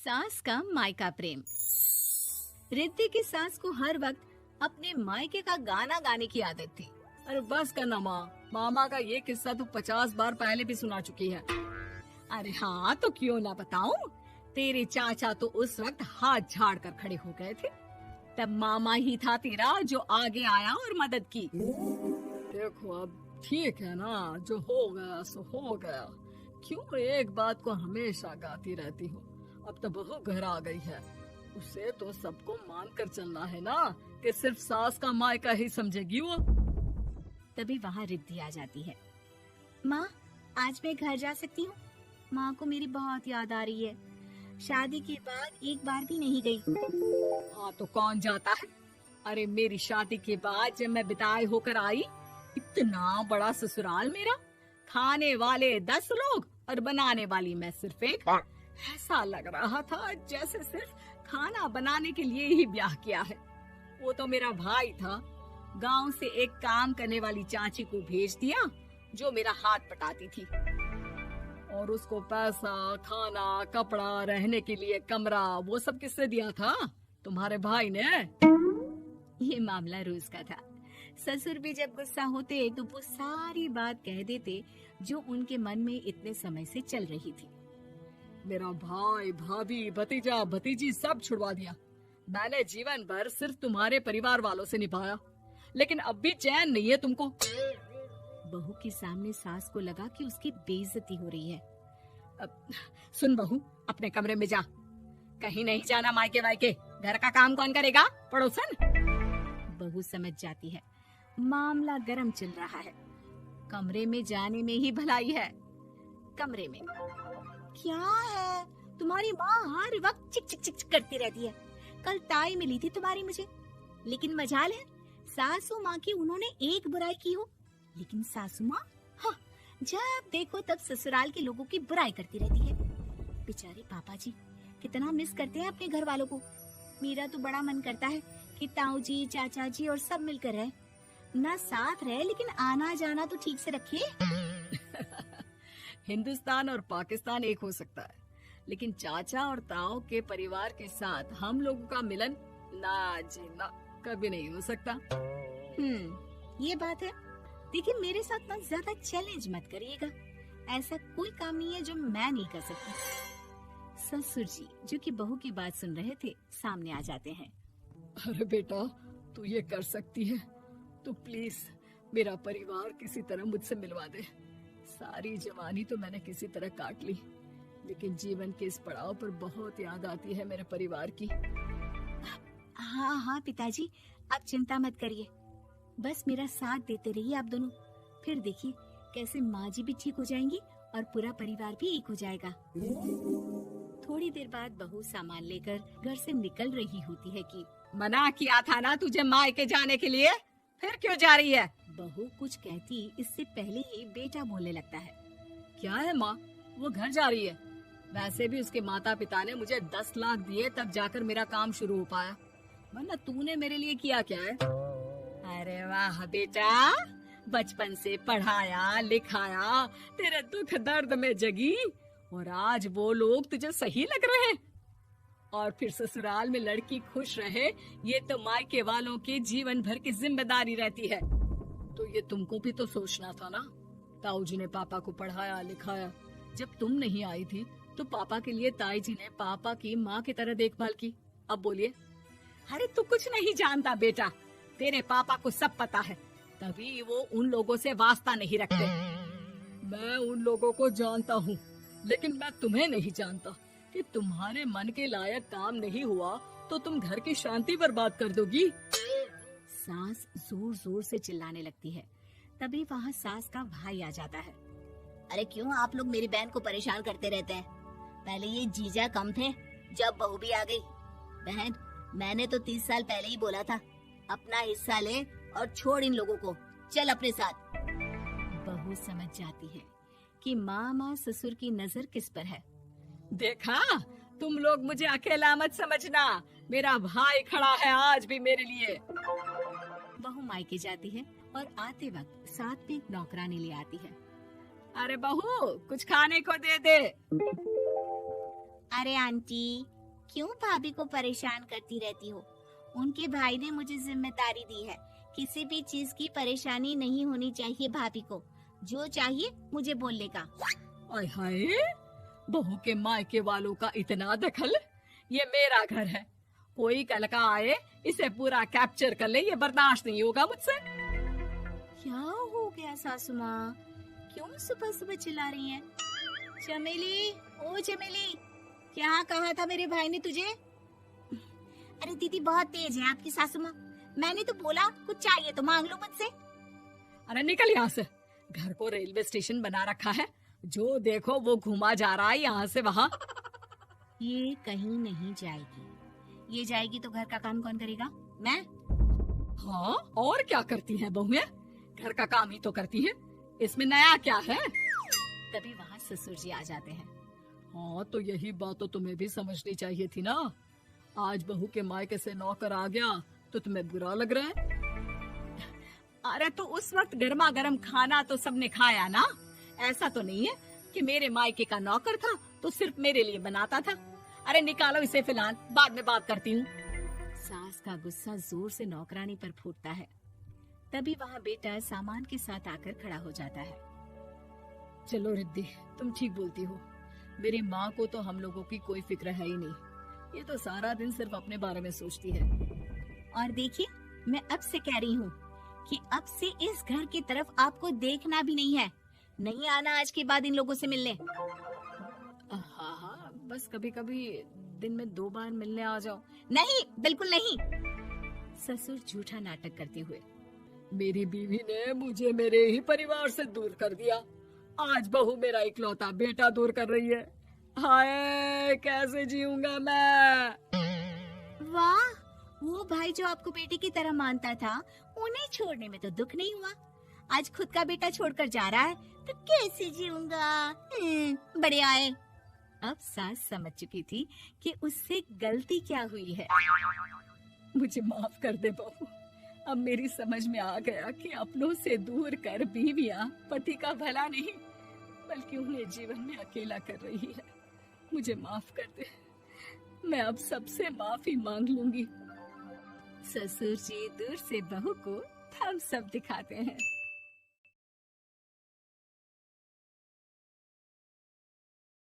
सास का मायका प्रेम। रिद्धि की सास को हर वक्त अपने मायके का गाना गाने की आदत थी। अरे बस करना माँ, मामा का ये किस्सा तू 50 बार पहले भी सुना चुकी है। अरे हाँ, तो क्यों ना बताऊं। तेरे चाचा तो उस वक्त हाथ झाड़ कर खड़े हो गए थे। तब मामा ही था तेरा जो आगे आया और मदद की। देखो अब ठीक है ना, जो हो गया सो हो गया। क्यों एक बात को हमेशा गाती रहती हो। अब तो बहू घर आ गई है, उसे तो सबको मान कर चलना है ना कि सिर्फ सास का मायका ही समझेगी वो। तभी वहाँ रिद्धि आ जाती है। माँ, आज मैं घर जा सकती हूँ? माँ को मेरी बहुत याद आ रही है। शादी के बाद एक बार भी नहीं गई। हाँ तो कौन जाता है। अरे मेरी शादी के बाद जब मैं विदाई होकर आई, इतना बड़ा ससुराल मेरा, खाने वाले 10 लोग और बनाने वाली मैं सिर्फ एक। ऐसा लग रहा था जैसे सिर्फ खाना बनाने के लिए ही ब्याह किया है। वो तो मेरा भाई था, गांव से एक काम करने वाली चाची को भेज दिया जो मेरा हाथ पटाती थी, और उसको पैसा, खाना, कपड़ा, रहने के लिए कमरा, वो सब किसने दिया था? तुम्हारे भाई ने। ये मामला रोज का था। ससुर भी जब गुस्सा होते तो वो सारी बात कह देते जो उनके मन में इतने समय से चल रही थी। मेरा भाई, भाभी, भतीजा, भतीजी सब छुड़वा दिया। मैंने जीवन भर सिर्फ तुम्हारे परिवार वालों से निभाया, लेकिन अब भी चैन नहीं है तुमको। बहू के सामने सास को लगा कि उसकी बेइज्जती हो रही है। अब सुन बहू, अपने कमरे में जा, कहीं नहीं जाना मायके वायके। घर का काम कौन करेगा? पड़ोसन। बहू समझ जाती है मामला गर्म चल रहा है। कमरे में जाने में ही भलाई है। कमरे में क्या है? तुम्हारी माँ हर वक्त चिक चिक चिक करती रहती है। कल ताई मिली थी तुम्हारी मुझे, लेकिन मजाल है सासू माँ की उन्होंने एक बुराई की हो, लेकिन सासू माँ हाँ, जब देखो तब ससुराल के लोगों की बुराई करती रहती है। बेचारे पापा जी कितना मिस करते हैं अपने घर वालों को। मेरा तो बड़ा मन करता है कि ताऊ जी, चाचा जी और सब मिलकर रहे, ना साथ रहे लेकिन आना जाना तो ठीक से रखे। हिंदुस्तान और पाकिस्तान एक हो सकता है, लेकिन चाचा और ताऊ के परिवार के साथ हम लोगों का मिलन ना जी ना कभी नहीं हो सकता। ये बात है। देखिए, मेरे साथ ना ज्यादा चैलेंज मत करिएगा। ऐसा कोई काम नहीं है जो मैं नहीं कर सकती। ससुर जी जो कि बहू की बात सुन रहे थे सामने आ जाते हैं। अरे बेटा, तू ये कर सकती है तो प्लीज मेरा परिवार किसी तरह मुझसे मिलवा दे। सारी जवानी तो मैंने किसी तरह काट ली, लेकिन जीवन के इस पड़ाव पर बहुत याद आती है मेरे परिवार की। हाँ हाँ पिताजी, आप चिंता मत करिए, बस मेरा साथ देते रहिए आप दोनों। फिर देखिए कैसे माँ जी भी ठीक हो जाएंगी और पूरा परिवार भी एक हो जाएगा। थोड़ी देर बाद बहू सामान लेकर घर से निकल रही होती है कि मना किया था ना तुझे मायके जाने के लिए, फिर क्यों जा रही है? बहू कुछ कहती इससे पहले ही बेटा बोलने लगता है। क्या है माँ, वो घर जा रही है। वैसे भी उसके माता पिता ने मुझे 10 लाख दिए तब जाकर मेरा काम शुरू हो पाया, वरना तूने मेरे लिए किया क्या है? अरे वाह बेटा, बचपन से पढ़ाया लिखाया, तेरे दुख दर्द में जगी, और आज वो लोग तुझे सही लग रहे हैं। और फिर ससुराल में लड़की खुश रहे, ये तो मायके वालों की जीवन भर की जिम्मेदारी रहती है। तो ये तुमको भी तो सोचना था ना। ताऊ जी ने पापा को पढ़ाया लिखाया, जब तुम नहीं आई थी तो पापा के लिए ताई जी ने पापा की माँ की तरह देखभाल की। अब बोलिए। अरे तू कुछ नहीं जानता बेटा, तेरे पापा को सब पता है, तभी वो उन लोगों से वास्ता नहीं रखते। मैं उन लोगों को जानता हूँ, लेकिन मैं तुम्हें नहीं जानता कि तुम्हारे मन के लायक काम नहीं हुआ तो तुम घर की शांति बर्बाद कर दोगी। सास जोर जोर से चिल्लाने लगती है। तभी वहाँ सास का भाई आ जाता है। अरे क्यों आप लोग मेरी बहन को परेशान करते रहते हैं? पहले ये जीजा कम थे, जब बहू भी आ गई। बहन, मैंने तो 30 साल पहले ही बोला था, अपना हिस्सा ले और छोड़ इन लोगों को, चल अपने साथ। बहू समझ जाती है कि मामा ससुर की नजर किस पर है। देखा, तुम लोग मुझे अकेला मत समझना, मेरा भाई खड़ा है आज भी मेरे लिए। बहू मायके जाती है और आते वक्त साथ में नौकरानी ले आती है। अरे बहू, कुछ खाने को दे दे। अरे आंटी, क्यों भाभी को परेशान करती रहती हो? उनके भाई ने मुझे जिम्मेदारी दी है। किसी भी चीज की परेशानी नहीं होनी चाहिए भाभी को। जो चाहिए मुझे बोलने का। आय हाय, बहू के मायके वालों का इतना दखल। ये मेरा घर है, कोई कल का आए इसे पूरा कैप्चर कर ले, ये बर्दाश्त नहीं होगा मुझसे। क्या हो गया सासू माँ? क्यों सुबह सुबह चिल्ला रही हैं? चमेली, ओ चमेली, क्या कहा था मेरे भाई ने तुझे? अरे दीदी बहुत तेज है आपकी सासू माँ। मैंने तो बोला कुछ चाहिए तो मांग लो मुझसे। अरे निकल यहाँ से, घर को रेलवे स्टेशन बना रखा है, जो देखो वो घुमा जा रहा है यहाँ से वहाँ। ये कहीं नहीं जाएगी। ये जाएगी तो घर का काम कौन करेगा? मैं। हाँ, और क्या करती हैं बहुएं? घर का काम ही तो करती हैं, इसमें नया क्या है? तभी वहाँ ससुर जी आ जाते हैं। हाँ, तो यही बात तो तुम्हें भी समझनी चाहिए थी ना। आज बहू के मायके से नौकर आ गया तो तुम्हें बुरा लग रहा है? अरे तो उस वक्त गर्मा गर्म खाना तो सबने खाया ना। ऐसा तो नहीं है कि मेरे मायके का नौकर था तो सिर्फ मेरे लिए बनाता था। अरे निकालो इसे, फिलहाल बाद में बात करती हूँ। सास का गुस्सा जोर से नौकरानी पर फूटता है। तभी वहाँ बेटा सामान के साथ आकर खड़ा हो जाता है। चलो रिद्धि, तुम ठीक बोलती हो। मेरी माँ को तो हम लोगों की कोई फिक्र है ही नहीं, ये तो सारा दिन सिर्फ अपने बारे में सोचती है। और देखिए, मैं अब से कह रही हूँ कि अब से इस घर की तरफ आपको देखना भी नहीं है। नहीं आना आज के बाद इन लोगों से मिलने। हाँ हाँ, बस कभी कभी दिन में 2 बार मिलने आ जाओ। नहीं, बिल्कुल नहीं। ससुर झूठा नाटक करते हुए। मेरी बीवी ने मुझे मेरे ही परिवार से दूर कर दिया, आज बहू मेरा इकलौता बेटा दूर कर रही है। हाय, कैसे जीऊंगा मैं? वाह, वो भाई जो आपको बेटे की तरह मानता था, उन्हें छोड़ने में तो दुख नहीं हुआ। आज खुद का बेटा छोड़कर जा रहा है तो कैसे जीऊंगा? बड़े आए। अब सास समझ चुकी थी कि उससे गलती क्या हुई है। मुझे माफ कर दे बहू, अब मेरी समझ में आ गया कि अपनों से दूर कर बीवियां पति का भला नहीं बल्कि उन्हें जीवन में अकेला कर रही है। मुझे माफ कर दे, मैं अब सबसे माफी मांग लूंगी। ससुर जी दूर से बहू को थम्स अप दिखाते हैं।